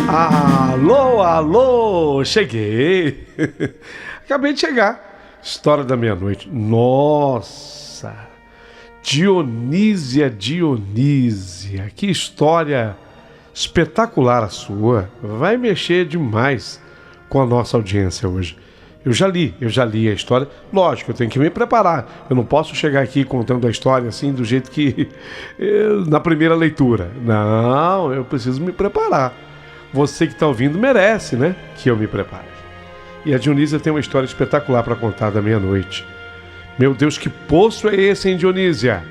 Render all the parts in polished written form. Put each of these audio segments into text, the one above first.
Alô, alô, cheguei. Acabei de chegar. História da meia-noite. Nossa, Dionísia, que história espetacular a sua. Vai mexer demais com a nossa audiência hoje. Eu já li a história. Lógico, eu tenho que me preparar. Eu não posso chegar aqui contando a história assim do jeito que na primeira leitura. Não, eu preciso me preparar. Você que está ouvindo merece, né, que eu me prepare. E a Dionísia tem uma história espetacular para contar da meia-noite. Meu Deus, que poço é esse, hein, Dionísia?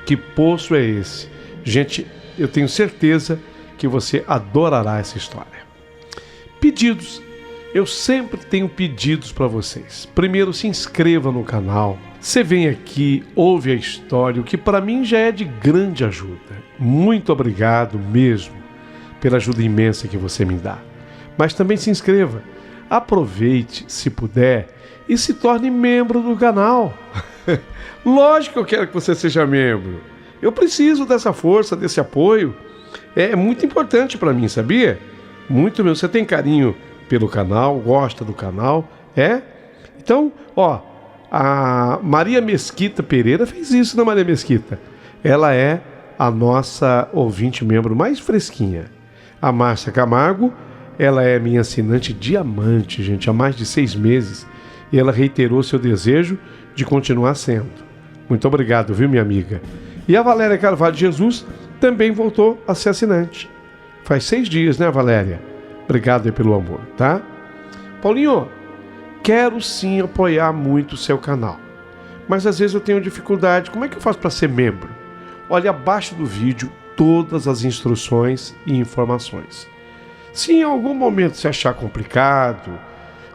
Que poço é esse? Gente, eu tenho certeza que você adorará essa história. Pedidos. Eu sempre tenho pedidos para vocês. Primeiro, se inscreva no canal. Você vem aqui, ouve a história, o que para mim já é de grande ajuda. Muito obrigado mesmo pela ajuda imensa que você me dá. Mas também se inscreva. Aproveite, se puder, e se torne membro do canal. Lógico que eu quero que você seja membro. Eu preciso dessa força, desse apoio. É muito importante para mim, sabia? Muito mesmo. Você tem carinho pelo canal, gosta do canal, é? Então, ó, a Maria Mesquita Pereira fez isso, né, Maria Mesquita? Ela é a nossa ouvinte membro mais fresquinha. A Márcia Camargo, ela é minha assinante diamante, gente, há mais de 6 meses, e ela reiterou seu desejo de continuar sendo. Muito obrigado, viu, minha amiga? E a Valéria Carvalho de Jesus também voltou a ser assinante. Faz 6 dias, né, Valéria? Obrigado aí pelo amor, tá? Paulinho, quero sim apoiar muito o seu canal, mas às vezes eu tenho dificuldade. Como é que eu faço para ser membro? Olha abaixo do vídeo todas as instruções e informações. Se em algum momento você achar complicado,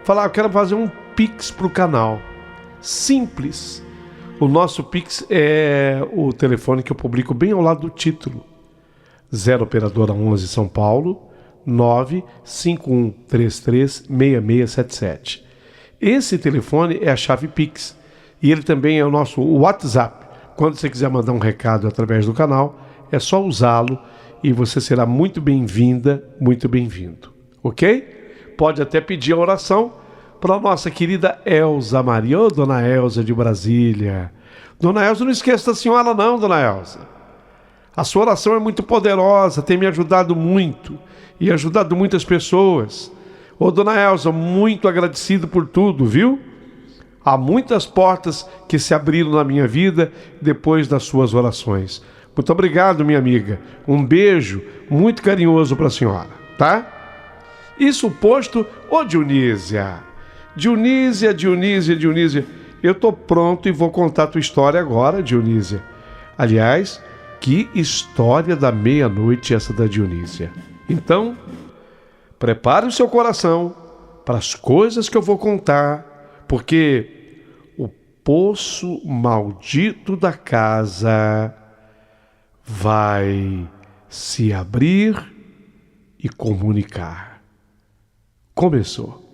falar, eu quero fazer um Pix para o canal. Simples. O nosso Pix é o telefone que eu publico bem ao lado do título. 0 Operadora 11 São Paulo, 951336677. Esse telefone é a chave Pix e ele também é o nosso WhatsApp. Quando você quiser mandar um recado através do canal, é só usá-lo e você será muito bem-vinda, muito bem-vindo, ok? Pode até pedir a oração para a nossa querida Elza Maria, Dona Elza de Brasília. Dona Elza, não esqueça da senhora não, Dona Elza. A sua oração é muito poderosa, tem me ajudado muito e ajudado muitas pessoas. Ô, Dona Elza, muito agradecido por tudo, viu? Há muitas portas que se abriram na minha vida depois das suas orações. Muito obrigado, minha amiga. Um beijo muito carinhoso para a senhora, tá? Isso posto, ô Dionísia. Dionísia, eu tô pronto e vou contar a tua história agora, Dionísia. Aliás, que história da meia-noite essa da Dionísia. Então, prepare o seu coração para as coisas que eu vou contar, porque o poço maldito da casa vai se abrir e comunicar. Começou.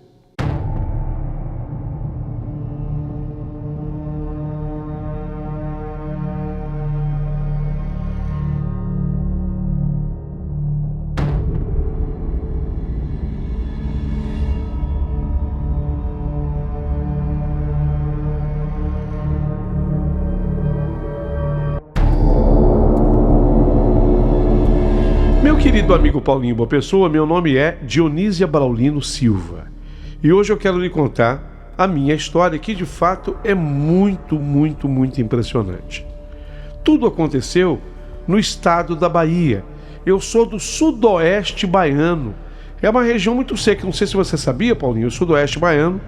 Querido amigo Paulinho Boa Pessoa, meu nome é Dionísia Braulino Silva e hoje eu quero lhe contar a minha história que de fato é muito impressionante. Tudo aconteceu no estado da Bahia. Eu sou do sudoeste baiano. É uma região muito seca, não sei se você sabia, Paulinho, o sudoeste baiano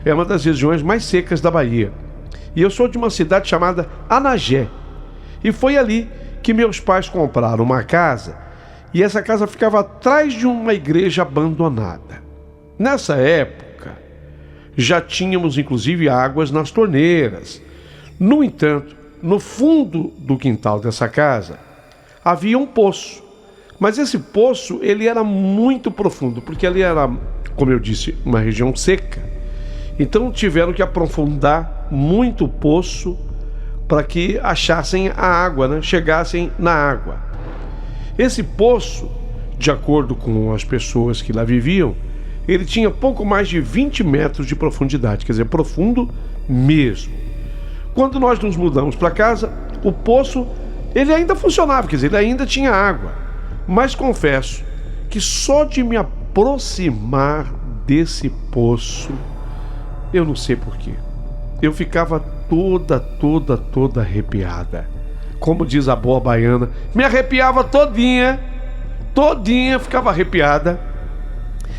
é uma das regiões mais secas da Bahia. E eu sou de uma cidade chamada Anagé. E foi ali que meus pais compraram uma casa. E essa casa ficava atrás de uma igreja abandonada. Nessa época, já tínhamos inclusive águas nas torneiras. No entanto, no fundo do quintal dessa casa, havia um poço. Mas esse poço, ele era muito profundo, porque ali era, como eu disse, uma região seca. Então tiveram que aprofundar muito o poço para que achassem a água, né? Chegassem na água. Esse poço, de acordo com as pessoas que lá viviam, ele tinha pouco mais de 20 metros de profundidade, quer dizer, profundo mesmo. Quando nós nos mudamos para casa, o poço ele ainda funcionava, quer dizer, ele ainda tinha água. Mas confesso que só de me aproximar desse poço, eu não sei porquê, eu ficava toda arrepiada. Como diz a boa baiana, me arrepiava todinha, ficava arrepiada.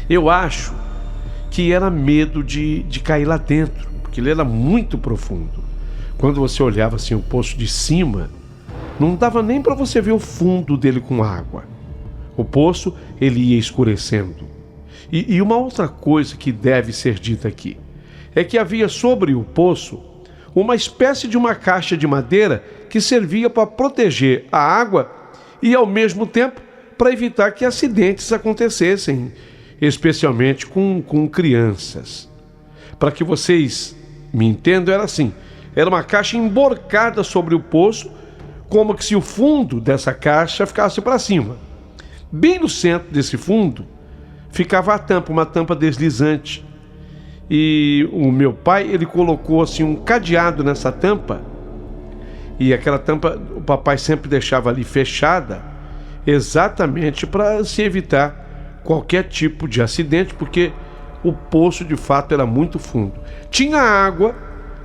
Eu acho que era medo de cair lá dentro, porque ele era muito profundo. Quando você olhava assim o poço de cima, não dava nem para você ver o fundo dele com água. O poço, ele ia escurecendo. E uma outra coisa que deve ser dita aqui, é que havia sobre o poço uma espécie de uma caixa de madeira que servia para proteger a água e, ao mesmo tempo, para evitar que acidentes acontecessem, especialmente com crianças. Para que vocês me entendam, era assim, era uma caixa emborcada sobre o poço, como que se o fundo dessa caixa ficasse para cima. Bem no centro desse fundo ficava a tampa, uma tampa deslizante. E o meu pai, ele colocou assim um cadeado nessa tampa, e aquela tampa o papai sempre deixava ali fechada, exatamente para se evitar qualquer tipo de acidente, porque o poço de fato era muito fundo. Tinha água,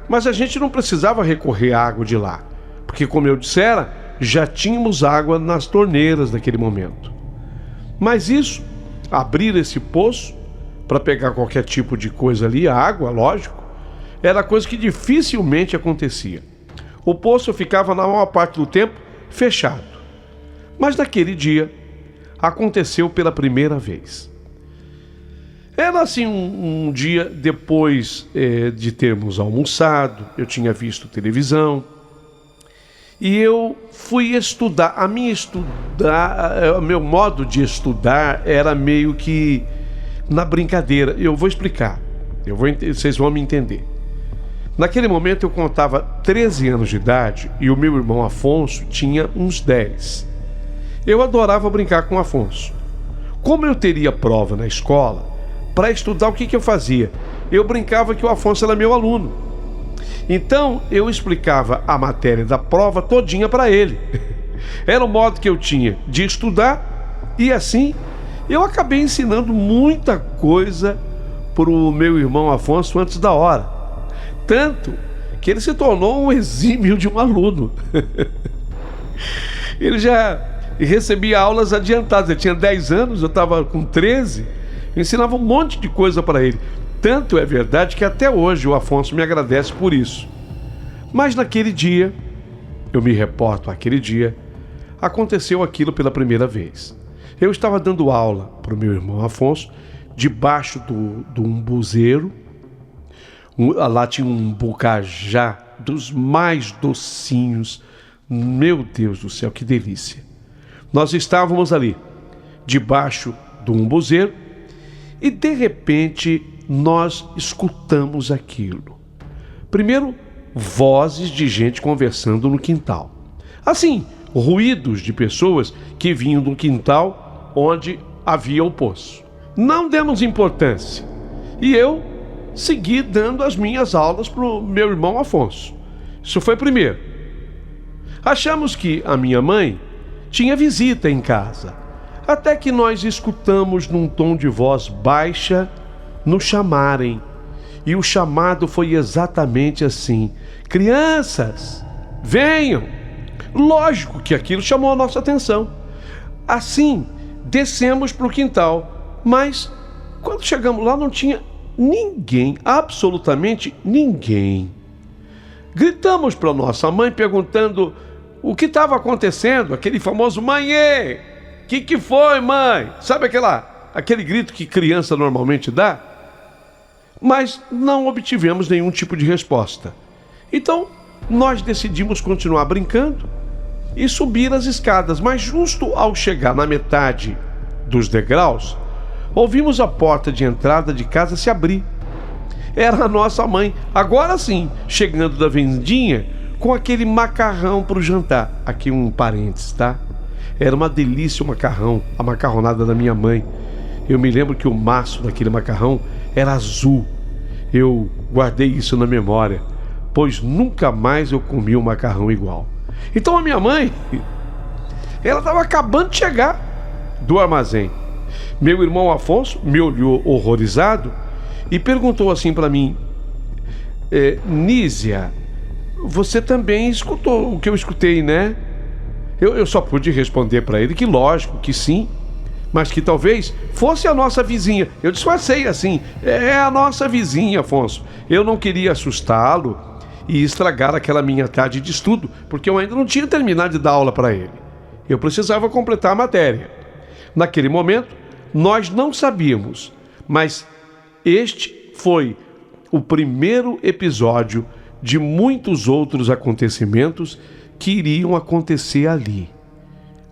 mas a gente não precisava recorrer à água de lá, porque, como eu dissera, já tínhamos água nas torneiras naquele momento. Mas isso, abrir esse poço para pegar qualquer tipo de coisa ali, a água, lógico, era coisa que dificilmente acontecia. O poço ficava na maior parte do tempo fechado. Mas naquele dia aconteceu pela primeira vez. Era assim um dia depois de termos almoçado, eu tinha visto televisão e eu fui estudar. O meu modo de estudar era meio que na brincadeira. Eu vou explicar, vocês vão me entender. Naquele momento eu contava 13 anos de idade e o meu irmão Afonso tinha uns 10. Eu adorava brincar com o Afonso. Como eu teria prova na escola, para estudar, o que eu fazia? Eu brincava que o Afonso era meu aluno. Então eu explicava a matéria da prova todinha para ele. Era o modo que eu tinha de estudar, e assim eu acabei ensinando muita coisa para o meu irmão Afonso antes da hora. Tanto que ele se tornou um exímio de um aluno. Ele já recebia aulas adiantadas. Ele tinha 10 anos, eu estava com 13. Eu ensinava um monte de coisa para ele. Tanto é verdade que até hoje o Afonso me agradece por isso. Mas naquele dia, eu me reporto àquele dia, aconteceu aquilo pela primeira vez. Eu estava dando aula para o meu irmão Afonso, debaixo do umbuzeiro. Lá tinha um bucajá dos mais docinhos. Meu Deus do céu, que delícia. Nós estávamos ali, debaixo do umbuzeiro, e de repente nós escutamos aquilo. Primeiro, vozes de gente conversando no quintal. Assim, ruídos de pessoas que vinham do quintal onde havia o poço. Não demos importância. E eu segui dando as minhas aulas para o meu irmão Afonso. Isso foi primeiro. Achamos que a minha mãe tinha visita em casa, até que nós escutamos num tom de voz baixa nos chamarem. E o chamado foi exatamente assim: crianças, venham! Lógico que aquilo chamou a nossa atenção. Assim, descemos para o quintal, mas quando chegamos lá não tinha ninguém, absolutamente ninguém. Gritamos para nossa mãe perguntando o que estava acontecendo, aquele famoso mãe, que foi, mãe? Sabe aquele grito que criança normalmente dá? Mas não obtivemos nenhum tipo de resposta. Então, nós decidimos continuar brincando e subir as escadas, mas justo ao chegar na metade dos degraus, ouvimos a porta de entrada de casa se abrir. Era a nossa mãe, agora sim, chegando da vendinha com aquele macarrão para o jantar. Aqui um parênteses, tá? Era uma delícia o macarrão, a macarronada da minha mãe. Eu me lembro que o maço daquele macarrão era azul. Eu guardei isso na memória, pois nunca mais eu comi um macarrão igual. Então a minha mãe, ela estava acabando de chegar do armazém. Meu irmão Afonso me olhou horrorizado e perguntou assim para mim: Nísia, você também escutou o que eu escutei, né? Eu só pude responder para ele que lógico que sim, mas que talvez fosse a nossa vizinha. Eu disfarcei assim: é a nossa vizinha, Afonso. Eu não queria assustá-lo e estragar aquela minha tarde de estudo, porque eu ainda não tinha terminado de dar aula para ele. Eu precisava completar a matéria. Naquele momento, nós não sabíamos, mas este foi o primeiro episódio de muitos outros acontecimentos que iriam acontecer ali.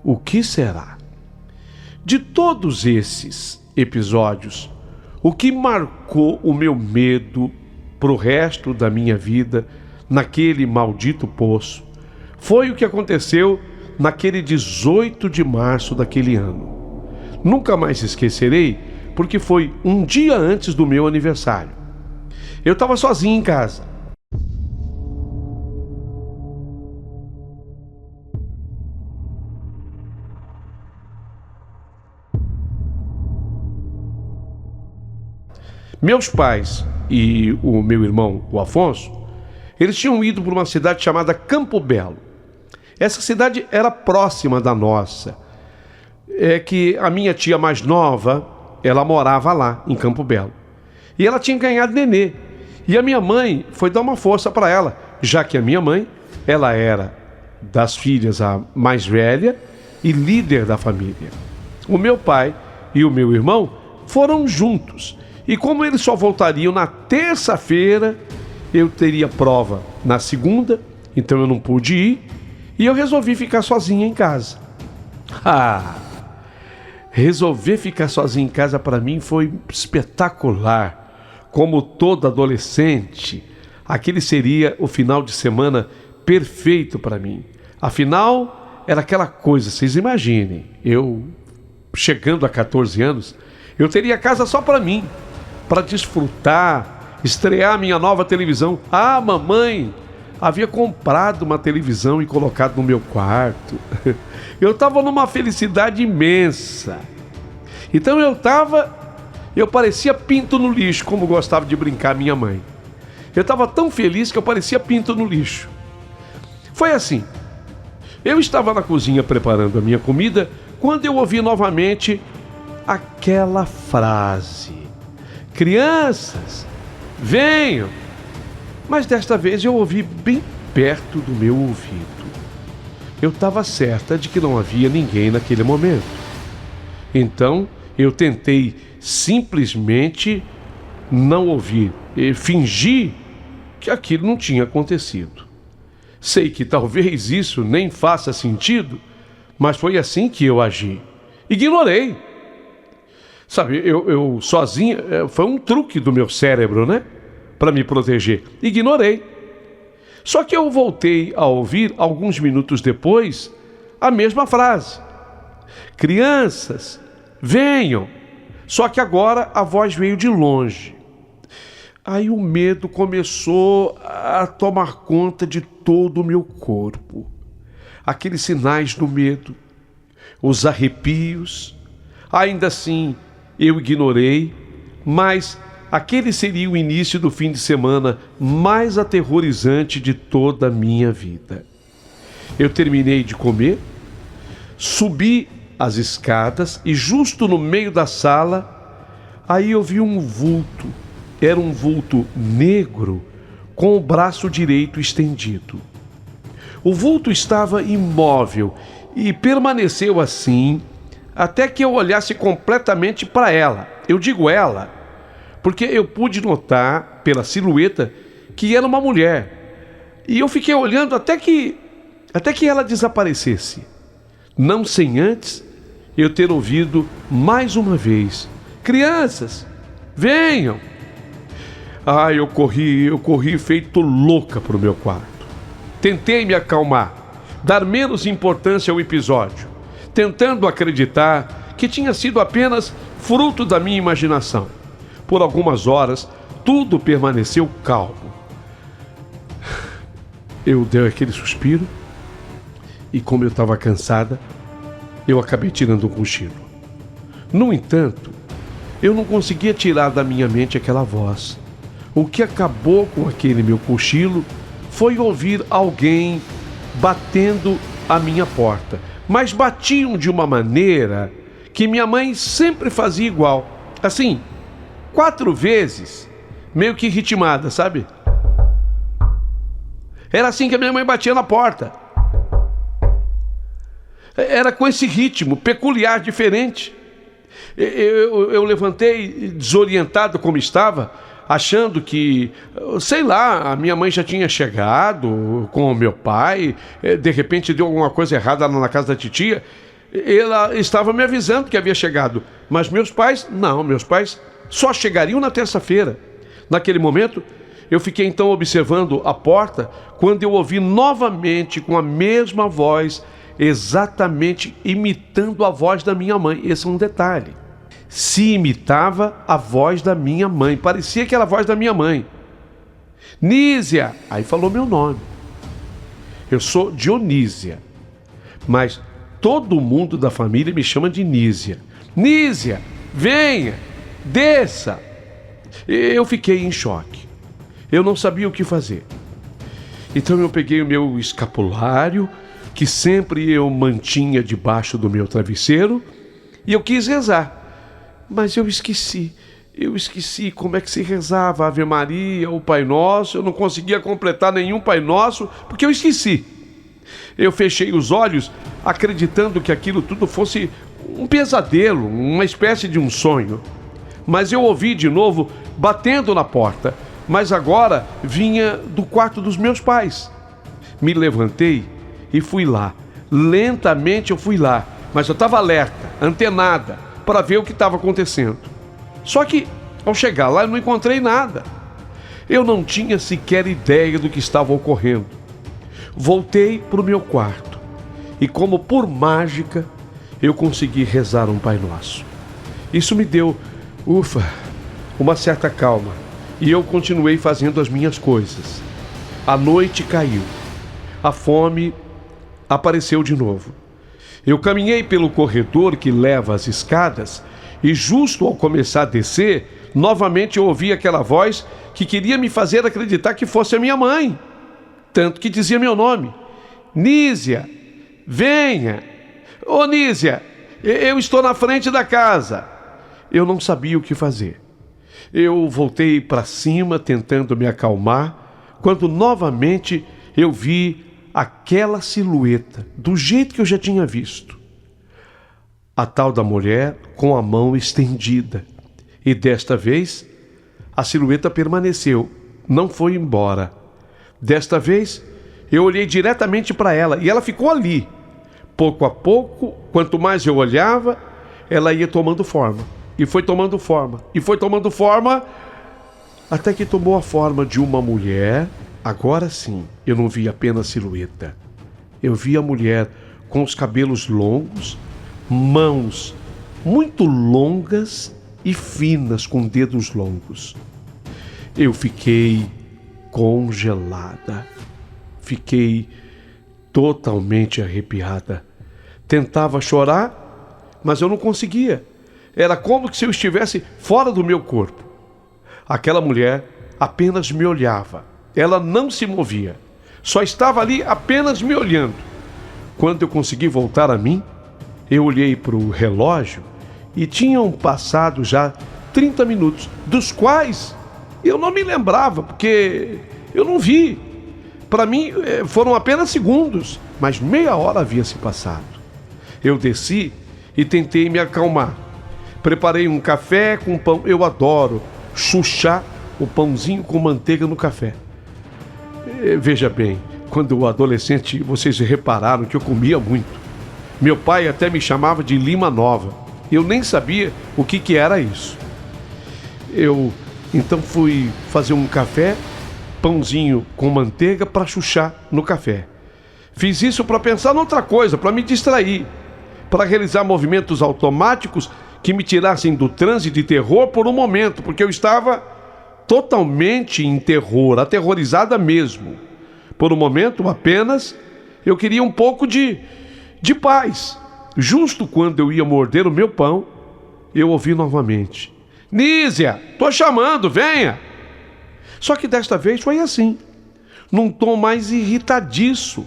O que será? De todos esses episódios, o que marcou o meu medo pro resto da minha vida naquele maldito poço foi o que aconteceu naquele 18 de março daquele ano. Nunca mais esquecerei, porque foi um dia antes do meu aniversário. Eu estava sozinho em casa. Meus pais e o meu irmão, o Afonso, eles tinham ido para uma cidade chamada Campo Belo. Essa cidade era próxima da nossa. É que a minha tia mais nova, ela morava lá, em Campo Belo. E ela tinha ganhado nenê. E a minha mãe foi dar uma força para ela, já que a minha mãe, ela era das filhas a mais velha e líder da família. O meu pai e o meu irmão foram juntos. E como eles só voltariam na terça-feira, eu teria prova na segunda, então eu não pude ir, e eu resolvi ficar sozinho em casa. Resolver ficar sozinho em casa para mim foi espetacular. Como todo adolescente, aquele seria o final de semana perfeito para mim. Afinal, era aquela coisa, vocês imaginem, eu chegando a 14 anos, eu teria casa só para mim, para desfrutar, estrear minha nova televisão. Mamãe havia comprado uma televisão e colocado no meu quarto. Eu estava numa felicidade imensa. Então eu parecia pinto no lixo, como gostava de brincar minha mãe. Eu estava tão feliz que eu parecia pinto no lixo. Foi assim. Eu estava na cozinha preparando a minha comida quando eu ouvi novamente aquela frase: crianças, venham! Mas desta vez eu ouvi bem perto do meu ouvido. Eu estava certa de que não havia ninguém naquele momento. Então eu tentei simplesmente não ouvir e fingir que aquilo não tinha acontecido. Sei que talvez isso nem faça sentido, mas foi assim que eu agi. Ignorei. Sabe, eu sozinho, foi um truque do meu cérebro, né? Para me proteger. Ignorei. Só que eu voltei a ouvir, alguns minutos depois, a mesma frase: crianças, venham. Só que agora a voz veio de longe. Aí o medo começou a tomar conta de todo o meu corpo. Aqueles sinais do medo, os arrepios. Ainda assim, eu ignorei, mas aquele seria o início do fim de semana mais aterrorizante de toda a minha vida. Eu terminei de comer, subi as escadas e justo no meio da sala, aí eu vi um vulto. Era um vulto negro com o braço direito estendido. O vulto estava imóvel e permaneceu assim até que eu olhasse completamente para ela. Eu digo ela, porque eu pude notar pela silhueta que era uma mulher. E eu fiquei olhando até que ela desaparecesse. Não sem antes eu ter ouvido mais uma vez: crianças, venham. Eu corri feito louca para o meu quarto. Tentei me acalmar, dar menos importância ao episódio. tentando acreditar que tinha sido apenas fruto da minha imaginação. Por algumas horas, tudo permaneceu calmo. Eu dei aquele suspiro e, como eu estava cansada, eu acabei tirando um cochilo. No entanto, eu não conseguia tirar da minha mente aquela voz. O que acabou com aquele meu cochilo foi ouvir alguém batendo à minha porta. Mas batiam de uma maneira que minha mãe sempre fazia igual. Assim, 4 vezes, meio que ritmada, sabe? Era assim que a minha mãe batia na porta. Era com esse ritmo peculiar, diferente. Eu levantei desorientado como estava, achando que, sei lá, a minha mãe já tinha chegado com o meu pai, de repente deu alguma coisa errada lá na casa da titia. Ela estava me avisando que havia chegado, mas meus pais só chegariam na terça-feira. Naquele momento, eu fiquei então observando a porta, quando eu ouvi novamente com a mesma voz, exatamente imitando a voz da minha mãe. Esse é um detalhe. Se imitava a voz da minha mãe, parecia que era a voz da minha mãe. Nísia! Aí falou meu nome. Eu sou Dionísia, mas todo mundo da família me chama de Nísia. Nísia, venha, desça. Eu fiquei em choque. Eu não sabia o que fazer. Então eu peguei o meu escapulário, que sempre eu mantinha debaixo do meu travesseiro, e eu quis rezar. Mas eu esqueci como é que se rezava a Ave Maria, o Pai Nosso. Eu não conseguia completar nenhum Pai Nosso, porque eu esqueci. Eu fechei os olhos, acreditando que aquilo tudo fosse um pesadelo, uma espécie de um sonho. Mas eu ouvi de novo batendo na porta, mas agora vinha do quarto dos meus pais. Me levantei e fui lá. Lentamente eu fui lá, mas eu estava alerta, antenada, para ver o que estava acontecendo. Só que, ao chegar lá, eu não encontrei nada. Eu não tinha sequer ideia do que estava ocorrendo. Voltei para o meu quarto e, como por mágica, eu consegui rezar um Pai Nosso. Isso me deu, uma certa calma, e eu continuei fazendo as minhas coisas. A noite caiu. A fome apareceu de novo. Eu caminhei pelo corredor que leva às escadas e, justo ao começar a descer, novamente eu ouvi aquela voz que queria me fazer acreditar que fosse a minha mãe. Tanto que dizia meu nome. Nísia, venha. Ô Nísia, eu estou na frente da casa. Eu não sabia o que fazer. Eu voltei para cima tentando me acalmar, quando novamente eu vi aquela silhueta, do jeito que eu já tinha visto. A tal da mulher com a mão estendida. E desta vez, a silhueta permaneceu, não foi embora. Desta vez, eu olhei diretamente para ela e ela ficou ali. Pouco a pouco, quanto mais eu olhava, ela ia tomando forma. E foi tomando forma, e foi tomando forma, até que tomou a forma de uma mulher. Agora sim, eu não vi apenas silhueta. Eu vi a mulher com os cabelos longos, mãos muito longas e finas com dedos longos. Eu fiquei congelada. Fiquei totalmente arrepiada. Tentava chorar, mas eu não conseguia. Era como se eu estivesse fora do meu corpo. Aquela mulher apenas me olhava. Ela não se movia. Só estava ali apenas me olhando. Quando eu consegui voltar a mim, eu olhei para o relógio e tinham passado já 30 minutos, dos quais eu não me lembrava, porque eu não vi. Para mim foram apenas segundos, mas meia hora havia se passado. Eu desci e tentei me acalmar. Preparei um café com pão. Eu adoro chuchar o pãozinho com manteiga no café. Veja bem, quando eu adolescente, vocês repararam que eu comia muito. Meu pai até me chamava de Lima Nova. Eu nem sabia o que era isso. Eu então fui fazer um café, pãozinho com manteiga para chuchar no café. Fiz isso para pensar noutra coisa, para me distrair, para realizar movimentos automáticos que me tirassem do transe de terror por um momento, porque eu estava totalmente em terror, aterrorizada mesmo. Por um momento apenas, eu queria um pouco de paz. Justo quando eu ia morder o meu pão, eu ouvi novamente: Nízia, tô chamando, venha! Só que desta vez foi assim, num tom mais irritadiço,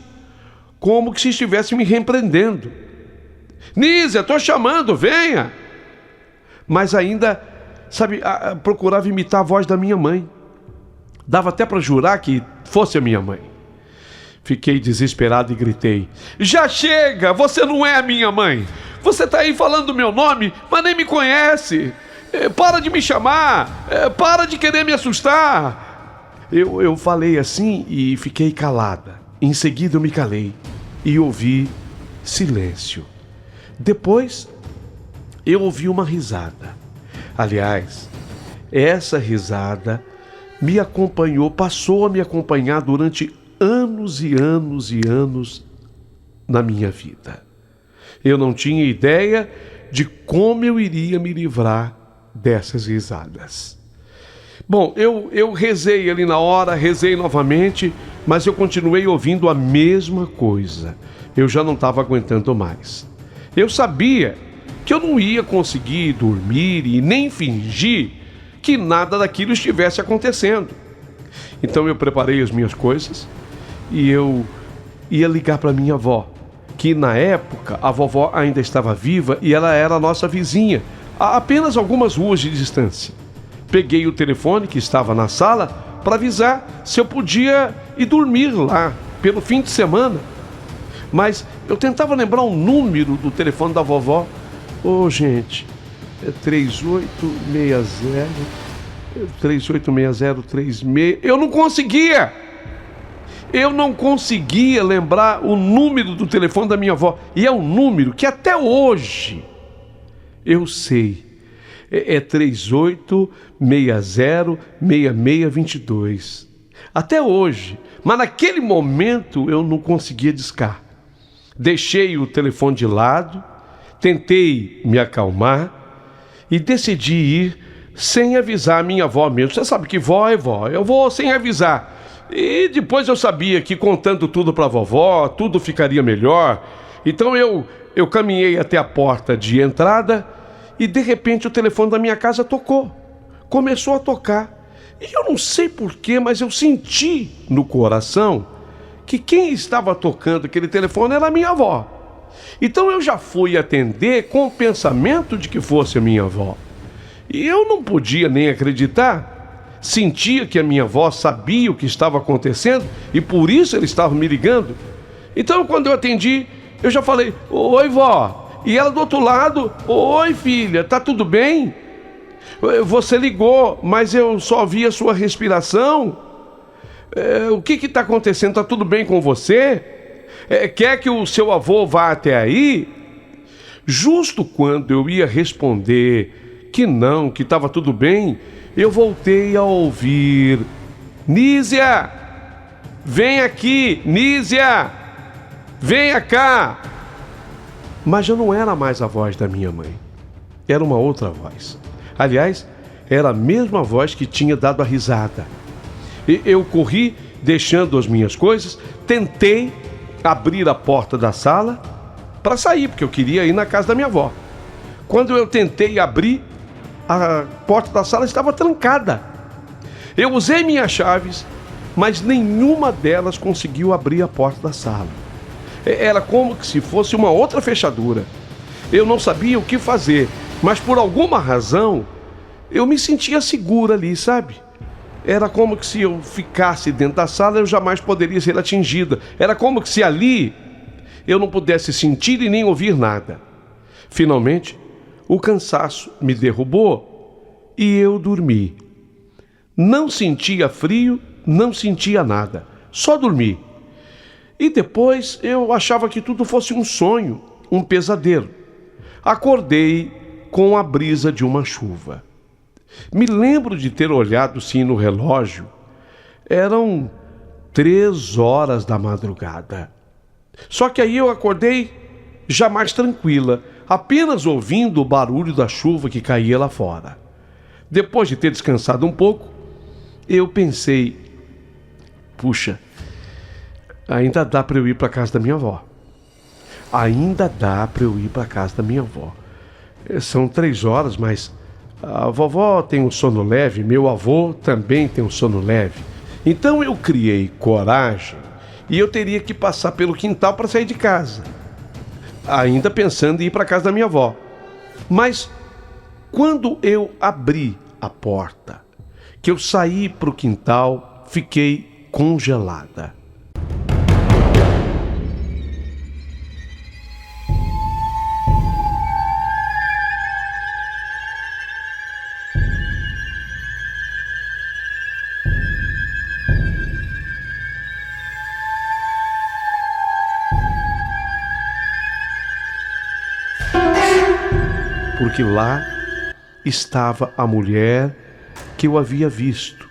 como que se estivesse me repreendendo. Nízia, tô chamando, venha! Mas ainda, sabe, procurava imitar a voz da minha mãe. Dava até para jurar que fosse a minha mãe. Fiquei desesperado e gritei: já chega, você não é a minha mãe. Você tá aí falando o meu nome, mas nem me conhece. Para de me chamar, para de querer me assustar. Eu falei assim e fiquei calada. Em seguida eu me calei e ouvi silêncio. Depois eu ouvi uma risada. Aliás, essa risada me acompanhou, passou a me acompanhar durante anos e anos e anos na minha vida. Eu não tinha ideia de como eu iria me livrar dessas risadas. Bom, eu rezei ali na hora, rezei novamente, mas eu continuei ouvindo a mesma coisa. Eu já não estava aguentando mais. Eu sabia que eu não ia conseguir dormir e nem fingir que nada daquilo estivesse acontecendo. Então eu preparei as minhas coisas e eu ia ligar para minha avó, que na época a vovó ainda estava viva e ela era a nossa vizinha, a apenas algumas ruas de distância. Peguei o telefone que estava na sala para avisar se eu podia ir dormir lá pelo fim de semana. Mas eu tentava lembrar o número do telefone da vovó. Gente, é 3860. Eu não conseguia! Eu não conseguia lembrar o número do telefone da minha avó. E é um número que até hoje eu sei. É 38606622. Até hoje. Mas naquele momento eu não conseguia discar. Deixei o telefone de lado, tentei me acalmar e decidi ir sem avisar a minha avó mesmo. Você sabe que vó é vó, eu vou sem avisar. E depois eu sabia que contando tudo para a vovó, tudo ficaria melhor. Então eu caminhei até a porta de entrada e de repente o telefone da minha casa tocou. Começou a tocar. E eu não sei porquê, mas eu senti no coração que quem estava tocando aquele telefone era a minha avó. Então eu já fui atender com o pensamento de que fosse a minha avó. E eu não podia nem acreditar. Sentia que a minha avó sabia o que estava acontecendo e por isso ela estava me ligando. Então quando eu atendi, eu já falei: oi vó. E ela do outro lado: oi filha, tá tudo bem? Você ligou, mas eu só vi a sua respiração. O que está acontecendo? Tá tudo bem com você? Quer que o seu avô vá até aí? Justo quando eu ia responder que não, que estava tudo bem, eu voltei a ouvir: Nízia, vem aqui, Nízia, venha cá. Mas já não era mais a voz da minha mãe. Era uma outra voz. Aliás, era a mesma voz que tinha dado a risada. Eu corri, deixando as minhas coisas, tentei abrir a porta da sala para sair, porque eu queria ir na casa da minha avó. Quando eu tentei abrir, a porta da sala estava trancada. Eu usei minhas chaves, mas nenhuma delas conseguiu abrir a porta da sala. Era como se fosse uma outra fechadura. Eu não sabia o que fazer, mas por alguma razão eu me sentia segura ali, sabe? Era como que se eu ficasse dentro da sala eu jamais poderia ser atingida. Era como que se ali eu não pudesse sentir e nem ouvir nada. Finalmente, o cansaço me derrubou e eu dormi. Não sentia frio, não sentia nada, só dormi. E depois eu achava que tudo fosse um sonho, um pesadelo. Acordei com a brisa de uma chuva. Me lembro de ter olhado sim no relógio. Eram 3 horas da madrugada. Só que aí eu acordei já mais tranquila, apenas ouvindo o barulho da chuva que caía lá fora. Depois de ter descansado um pouco, eu pensei, puxa, ainda dá para eu ir para a casa da minha avó. Ainda dá para eu ir para a casa da minha avó. São 3 horas, mas a vovó tem um sono leve, meu avô também tem um sono leve. Então eu criei coragem e eu teria que passar pelo quintal para sair de casa, ainda pensando em ir para a casa da minha avó. Mas quando eu abri a porta, que eu saí para o quintal, fiquei congelada. Porque lá estava a mulher que eu havia visto.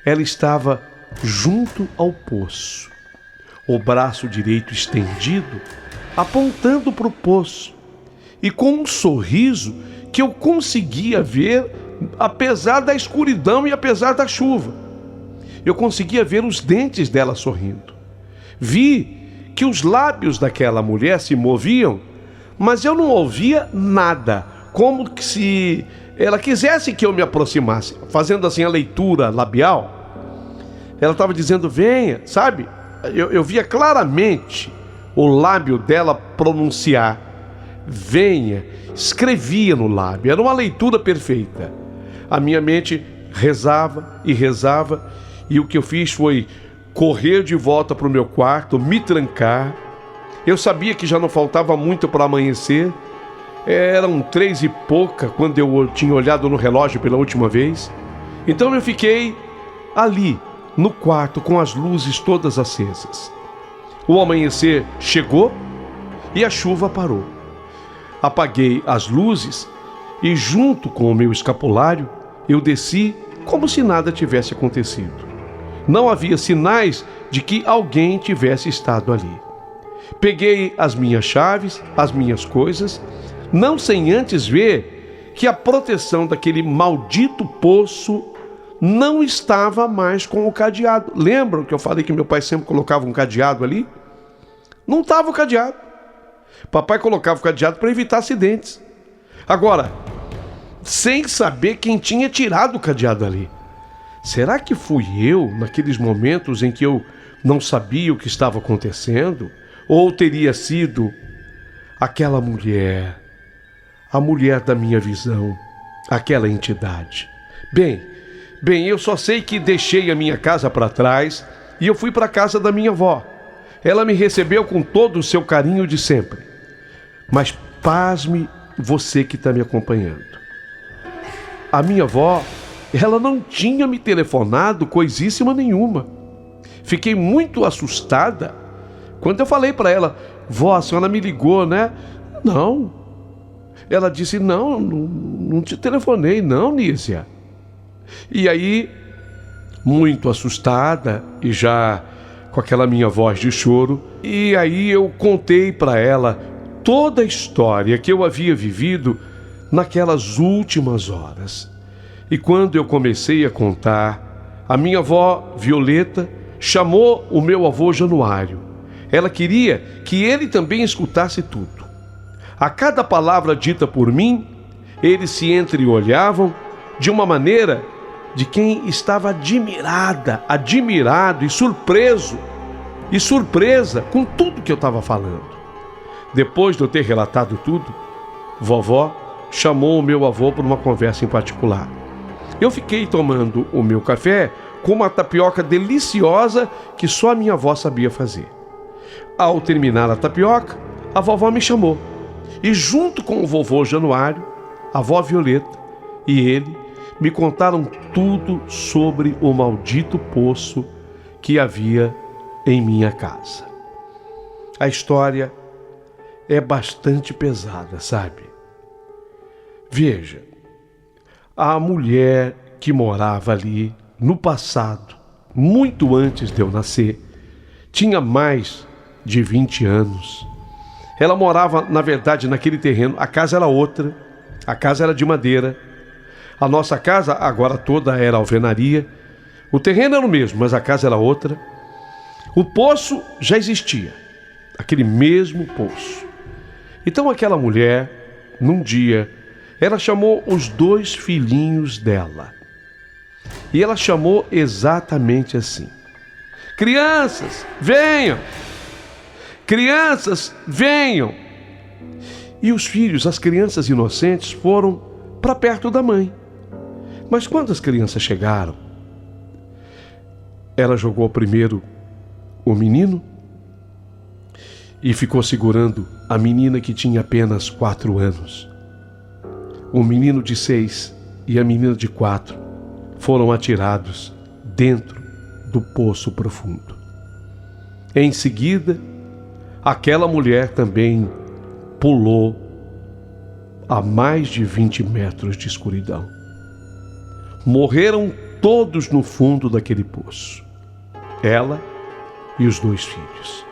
Ela estava junto ao poço, o braço direito estendido, apontando para o poço, e com um sorriso que eu conseguia ver, apesar da escuridão e apesar da chuva. Eu conseguia ver os dentes dela sorrindo. Vi que os lábios daquela mulher se moviam, mas eu não ouvia nada, como se ela quisesse que eu me aproximasse, fazendo assim a leitura labial. Ela estava dizendo, venha, sabe? Eu via claramente o lábio dela pronunciar, venha, escrevia no lábio, era uma leitura perfeita. A minha mente rezava, e o que eu fiz foi correr de volta para o meu quarto, me trancar. Eu sabia que já não faltava muito para amanhecer. Eram 3 e pouca quando eu tinha olhado no relógio pela última vez. Então eu fiquei ali, no quarto, com as luzes todas acesas. O amanhecer chegou e a chuva parou. Apaguei as luzes e, junto com o meu escapulário, eu desci como se nada tivesse acontecido. Não havia sinais de que alguém tivesse estado ali. Peguei as minhas chaves, as minhas coisas, não sem antes ver que a proteção daquele maldito poço não estava mais com o cadeado. Lembram que eu falei que meu pai sempre colocava um cadeado ali? Não estava o cadeado. Papai colocava o cadeado para evitar acidentes. Agora, sem saber quem tinha tirado o cadeado ali. Será que fui eu, naqueles momentos em que eu não sabia o que estava acontecendo? Ou teria sido aquela mulher, a mulher da minha visão, aquela entidade? Bem, eu só sei que deixei a minha casa para trás e eu fui para a casa da minha avó. Ela me recebeu com todo o seu carinho de sempre. Mas pasme você que está me acompanhando. A minha avó, ela não tinha me telefonado coisíssima nenhuma. Fiquei muito assustada quando eu falei para ela, vó, a senhora me ligou, né? Não. Ela disse, não te telefonei, não, Nícia. E aí, muito assustada e já com aquela minha voz de choro, e aí eu contei para ela toda a história que eu havia vivido naquelas últimas horas. E quando eu comecei a contar, a minha avó, Violeta, chamou o meu avô Januário. Ela queria que ele também escutasse tudo. A cada palavra dita por mim, eles se entreolhavam de uma maneira de quem estava admirado e surpresa com tudo que eu estava falando. Depois de eu ter relatado tudo, vovó chamou o meu avô para uma conversa em particular. Eu fiquei tomando o meu café com uma tapioca deliciosa que só a minha avó sabia fazer. Ao terminar a tapioca, a vovó me chamou. E junto com o vovô Januário, a avó Violeta e ele me contaram tudo sobre o maldito poço que havia em minha casa. A história é bastante pesada, sabe? Veja, a mulher que morava ali no passado, muito antes de eu nascer, tinha mais de 20 anos. Ela morava, na verdade, naquele terreno. A casa era outra, a casa era de madeira. A nossa casa agora toda era alvenaria. O terreno era o mesmo, mas a casa era outra. O poço já existia, aquele mesmo poço. Então aquela mulher, num dia, ela chamou os 2 filhinhos dela. E ela chamou exatamente assim: crianças, venham! Crianças, venham! E os filhos, as crianças inocentes, foram para perto da mãe. Mas quando as crianças chegaram, ela jogou primeiro o menino e ficou segurando a menina que tinha apenas 4 anos. O menino de 6 e a menina de 4 foram atirados dentro do poço profundo. Em seguida, aquela mulher também pulou a mais de 20 metros de escuridão. Morreram todos no fundo daquele poço. Ela e os 2 filhos.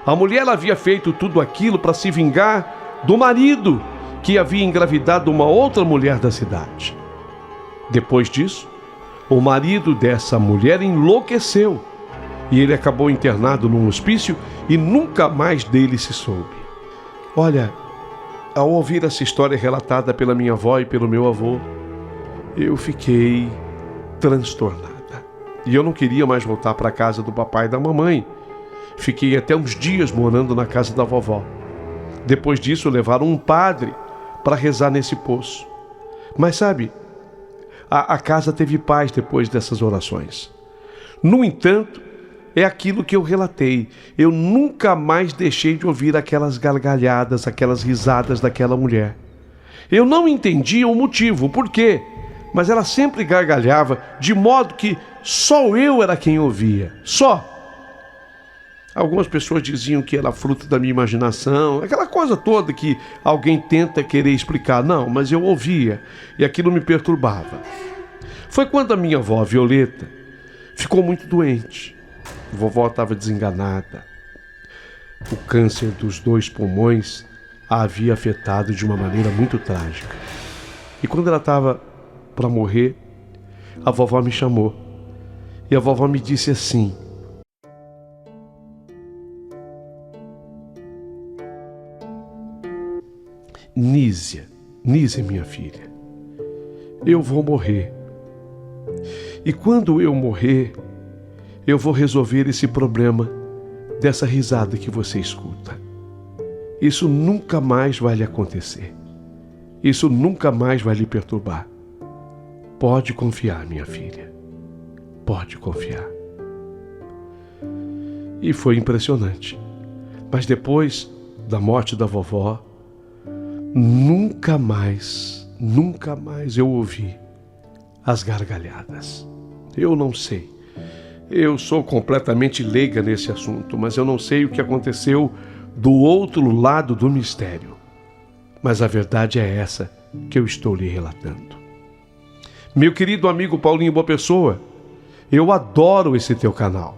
A mulher havia feito tudo aquilo para se vingar do marido que havia engravidado uma outra mulher da cidade. Depois disso, o marido dessa mulher enlouqueceu e ele acabou internado num hospício e nunca mais dele se soube. Olha, ao ouvir essa história relatada pela minha avó e pelo meu avô, eu fiquei transtornada. E eu não queria mais voltar para a casa do papai e da mamãe. Fiquei até uns dias morando na casa da vovó. Depois disso, levaram um padre para rezar nesse poço. Mas sabe, a casa teve paz depois dessas orações. No entanto, é aquilo que eu relatei. Eu nunca mais deixei de ouvir aquelas gargalhadas, aquelas risadas daquela mulher. Eu não entendia o motivo, o porquê, mas ela sempre gargalhava, de modo que só eu era quem ouvia. Só. Algumas pessoas diziam que era fruto da minha imaginação, aquela coisa toda que alguém tenta querer explicar. Não, mas eu ouvia e aquilo me perturbava. Foi quando a minha avó, Violeta, ficou muito doente. A vovó estava desenganada. O câncer dos 2 pulmões a havia afetado de uma maneira muito trágica. E quando ela estava para morrer, a vovó me chamou. E a vovó me disse assim: Nízia, minha filha, eu vou morrer. E quando eu morrer, eu vou resolver esse problema dessa risada que você escuta. Isso nunca mais vai lhe acontecer. Isso nunca mais vai lhe perturbar. Pode confiar, minha filha. Pode confiar. E foi impressionante. Mas depois da morte da vovó, nunca mais eu ouvi as gargalhadas. Eu não sei. Eu sou completamente leiga nesse assunto, mas eu não sei o que aconteceu do outro lado do mistério. Mas a verdade é essa que eu estou lhe relatando. Meu querido amigo Paulinho Boa Pessoa, eu adoro esse teu canal.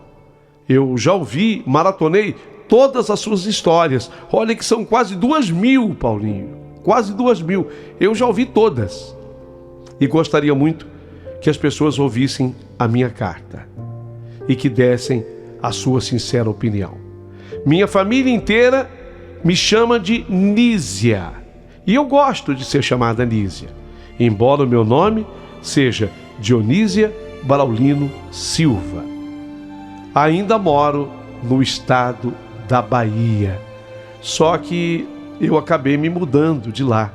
Eu já ouvi, maratonei todas as suas histórias. Olha que são quase 2.000, Paulinho. Quase 2.000. Eu já ouvi todas. E gostaria muito que as pessoas ouvissem a minha carta e que dessem a sua sincera opinião. Minha família inteira me chama de Nízia. E eu gosto de ser chamada Nízia, embora o meu nome seja Dionísia Braulino Silva. Ainda moro no estado da Bahia, só que eu acabei me mudando de lá.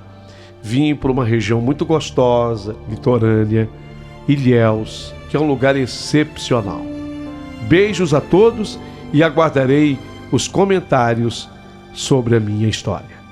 Vim para uma região muito gostosa, litorânea, Ilhéus, que é um lugar excepcional. Beijos a todos e aguardarei os comentários sobre a minha história.